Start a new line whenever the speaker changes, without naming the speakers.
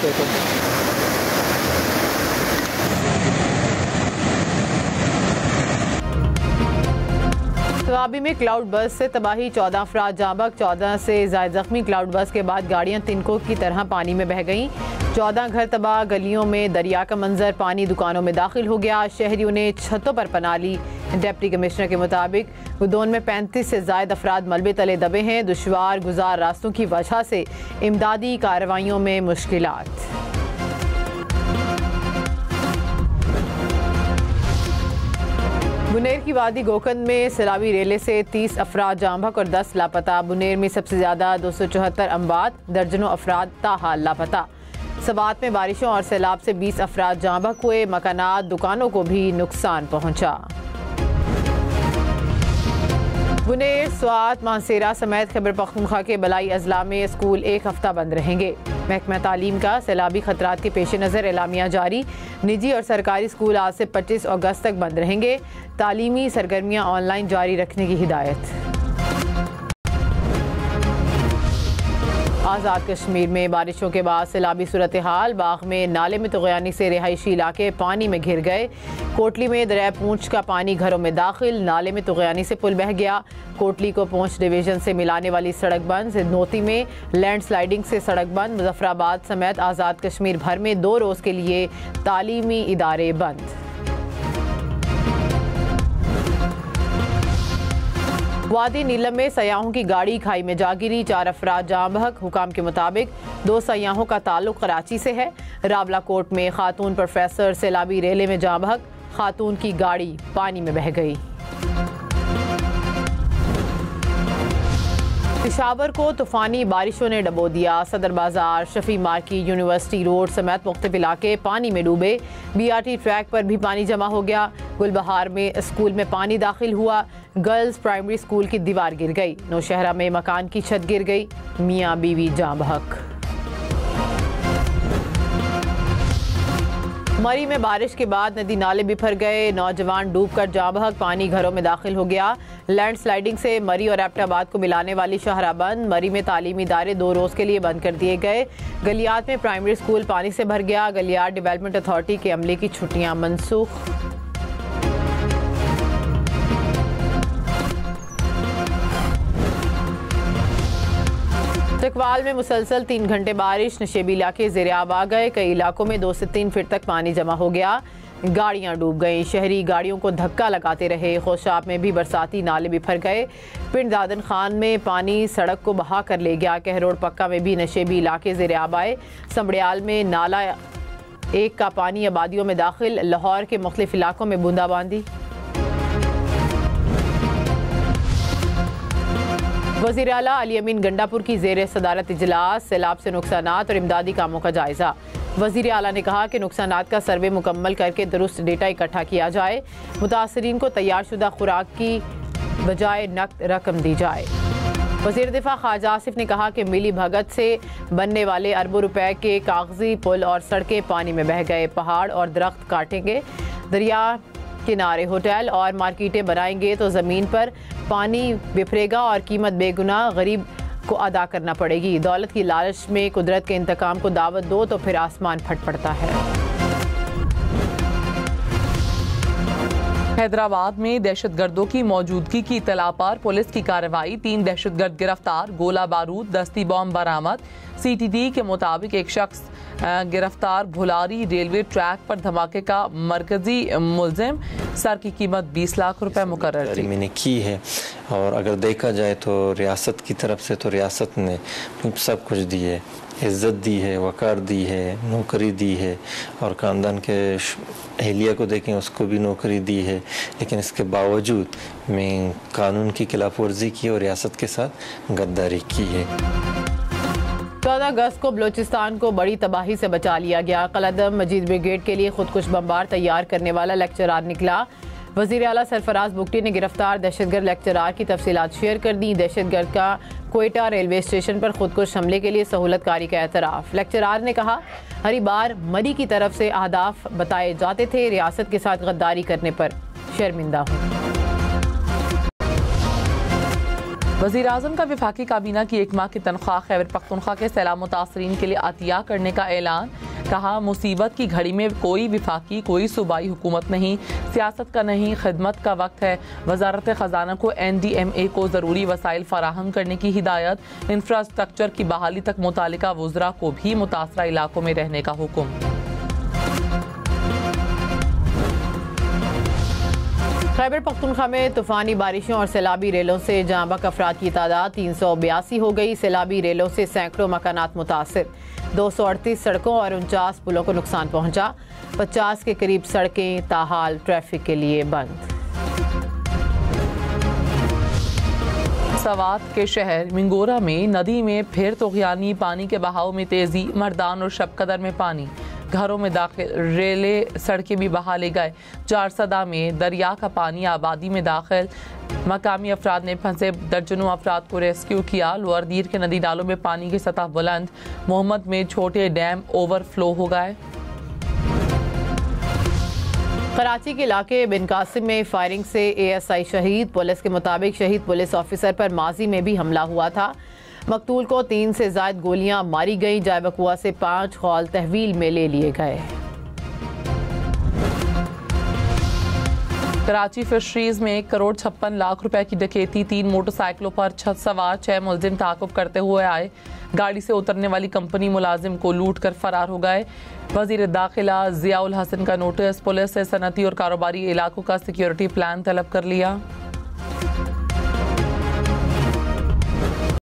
होते थे। तवाबी में क्लाउड बस से तबाही, 14 अफराद जाँ बहक, 14 से ज़ायद जख्मी। क्लाउड बस के बाद गाड़ियाँ तिनकों की तरह पानी में बह गईं। 14 घर तबाह, गलियों में दरिया का मंजर, पानी दुकानों में दाखिल हो गया। शहरियों ने छतों पर पनाह ली। डिप्टी कमिश्नर के मुताबिक गुदौन में 35 से ज़ायद अफराद मलबे तले दबे हैं। दुश्वार गुजार रास्तों की वजह से इमदादी कार्रवाइयों में मुश्किलात। बुनेर की वादी गोकंद में सैलाबी रेले से 30 अफराद जाँ बहक और 10 लापता। बुनेर में सबसे ज़्यादा 274 अमवात, दर्जनों अफराद ताहाल लापता। सवात में बारिशों और सैलाब से 20 अफराद जाँ बहक हुए। मकानात, दुकानों को भी नुकसान पहुँचा। बुनेर, स्वात, मानसेरा समेत खैबर पख्तूनख्वा के बलाई अजला में स्कूल 1 हफ्ता बंद रहेंगे। महकमा तालीम का सैलाबी खतरात के पेश नज़र एलामिया जारी। निजी और सरकारी स्कूल आज से 25 अगस्त तक बंद रहेंगे। तालीमी सरगर्मियाँ ऑनलाइन जारी रखने की हिदायत। आज़ाद कश्मीर में बारिशों के बाद सैलाबी सूरत हाल। बाग में नाले में तुग़यानी से रिहायशी इलाके पानी में घिर गए। कोटली में दरिया पूंछ का पानी घरों में दाखिल। नाले में तुग़यानी से पुल बह गया। कोटली को पूंछ डिवीजन से मिलाने वाली सड़क बंद। नोती में लैंडस्लाइडिंग से सड़क बंद। मुजफ्फराबाद समेत आज़ाद कश्मीर भर में 2 रोज़ के लिए तालीमी इदारे बंद। वादी नीलम में सयाहों की गाड़ी खाई में जा गिरी। 4 अफराद जाँ बहक। हुकाम के मुताबिक 2 सयाहों का ताल्लुक कराची से है। रावला कोट में खातून प्रोफेसर सैलाबी रेले में जाँ बहक। खातून की गाड़ी पानी में बह गई। पेशावर को तूफानी बारिशों ने डबो दिया। सदर बाजार, शफी मार्केट, यूनिवर्सिटी रोड समेत मुख्तलिफ इलाके पानी में डूबे। BRT ट्रैक पर भी पानी जमा हो गया। गुलबहार में स्कूल में पानी दाखिल हुआ। गर्ल्स प्राइमरी स्कूल की दीवार गिर गई। नौशहरा में मकान की छत गिर गई। मियाँ बीवी जाँ बहक। मरी में बारिश के बाद नदी नाले बिफर गए। नौजवान डूबकर जाँ बहक। पानी घरों में दाखिल हो गया। लैंडस्लाइडिंग से मरी और एबटाबाद को मिलाने वाली शाहरा बंद। मरी में तालीमी इदारे 2 रोज़ के लिए बंद कर दिए गए। गलियात में प्राइमरी स्कूल पानी से भर गया। गलियात डेवलपमेंट अथॉरिटी के अमले की छुट्टियां मनसूख। चकवाल में मुसलसल 3 घंटे बारिश। नशेबी इलाके ज़ेर-आब आ गए। कई इलाकों में 2 से 3 फीट तक पानी जमा हो गया। गाड़ियां डूब गईं। शहरी गाड़ियों को धक्का लगाते रहे। खोशाब में भी बरसाती नाले बिफर गए। पिंड दादन खान में पानी सड़क को बहा कर ले गया। कहरोड़ पक्का में भी नशेबी इलाके ज़ेर-आब आए। संबड़ियाल में नाला 1 का पानी आबादियों में दाखिल। लाहौर के मुख्तलिफ इलाकों में बूंदाबांदी। वज़ीर आला अली अमीन गंडापुर की ज़ेर सदारत इजलास। सैलाब से नुकसानात और इमदादी कामों का जायजा। वज़ीर आला ने कहा कि नुकसानात का सर्वे मुकम्मल करके दुरुस्त डेटा इकट्ठा किया जाए। मुतासरीन को तैयार शुदा खुराक की बजाय नकद रकम दी जाए। वज़ीर दिफा ख्वाजा आसिफ ने कहा कि मिली भगत से बनने वाले अरबों रुपए के कागजी पुल और सड़कें पानी में बह गए। पहाड़ और दरख्त काटेंगे। दरिया किनारे होटल और मार्केटें बनाएंगे तो ज़मीन पर पानी बिफरेगा और कीमत बेगुना गरीब को अदा करना पड़ेगी। दौलत की लालच में कुदरत के इंतकाम को दावत दो तो फिर आसमान फट पड़ता है।
हैदराबाद में दहशतगर्दों की मौजूदगी की इत्तला पर पुलिस की कार्रवाई। 3 दहशतगर्द गिरफ्तार। गोला बारूद, दस्ती बॉम्ब बरामद। CTD के मुताबिक एक शख्स गिरफ्तार। भुलारी रेलवे ट्रैक पर धमाके का मरकजी मुलजिम। सर की कीमत 20 लाख रुपए मुकर्रर थी।
मैंने की है और अगर देखा जाए तो रियासत की तरफ से तो रियासत ने सब कुछ दी है। इज़्ज़त दी है, वक़ार दी है, नौकरी दी है और ख़ानदान के अहलिया को देखें उसको भी नौकरी दी है। लेकिन इसके बावजूद मैं कानून की खिलाफ वर्जी की और रियासत के साथ गद्दारी की है।
14 अगस्त को बलूचिस्तान को बड़ी तबाही से बचा लिया गया। कलदम मजीद ब्रिगेड के लिए खुदकुश बमबार तैयार करने वाला लेक्चरार निकला। वज़ीर आला सरफराज बुगटी ने गिरफ्तार दहशतगर्द लेक्चरार की तफसीलात शेयर कर दी। दहशतगर्द का क्वेटा रेलवे स्टेशन पर खुदकुश हमले के लिए सहूलतकारी का एतराफ़। लेक्चरार ने कहा, हर बार मरी की तरफ से अहदाफ बताए जाते थे। रियासत के साथ गद्दारी करने पर शर्मिंदा हूँ।
वज़ीर आज़म का वफाकी काबीना की 1 माह की तनख्वाह खैबर पख्तूनख्वा के सैलाब मुतासरीन के लिए अतिया करने का ऐलान। कहा, मुसीबत की घड़ी में कोई वफाकी कोई सूबाई हुकूमत नहीं, सियासत का नहीं, खिदमत का वक्त है। वजारत ख़जाना को NDMA को ज़रूरी वसाइल फराहम करने की हिदायत। इंफ्रास्ट्रक्चर की बहाली तक मुतालिका वज़रा को भी मुतासरा इलाकों में रहने का हुक्म।
खैबर पख्तूनख्वा में तूफ़ानी बारिशों और सैलाबी रेलों से जाँ बहक अफराद की तादाद 382 हो गई। सैलाबी रेलों से सैकड़ों मकानात मुतासिर, 238 सड़कों और 49 पुलों को नुकसान पहुंचा। 50 के करीब सड़कें ताहाल ट्रैफिक के लिए बंद।
सवात के शहर मिंगोरा में नदी में फिर तोग़यानी, पानी के बहाव में तेज़ी, मर्दान और शबकदर में पानी, घरों में दाखिल, रेले सड़कें भी बहा ले गए। 4 में दरिया का पानी आबादी में दाखिल, मकामी अफराद ने फंसे दर्जनों अफराद को रेस्क्यू किया। लोअर दीर के नदी नालों में पानी की सतह बुलंद, मोहम्मद में छोटे डैम ओवरफ्लो हो गए।
कराची के इलाके बिन कासिम में फायरिंग से ASI शहीद। पुलिस के मुताबिक शहीद पुलिस ऑफिसर पर माजी में भी हमला हुआ था। मकतूल को 3 से ज़ायद गोलियां मारी गई। जाए बकुआ से 5 खौल तहवील में ले लिए गए।
कराची फिशरीज में 1,56,00,000 रुपए की डकैती। 3 मोटरसाइकिलों पर सवार 6 मुलजिम ताक़ुब करते हुए आए। गाड़ी से उतरने वाली कंपनी मुलाजिम को लूट कर फरार हो गए। वज़ीर दाखिला ज़ियाउल हसन का नोटिस। पुलिस से सनती और कारोबारी इलाकों का सिक्योरिटी प्लान तलब कर लिया।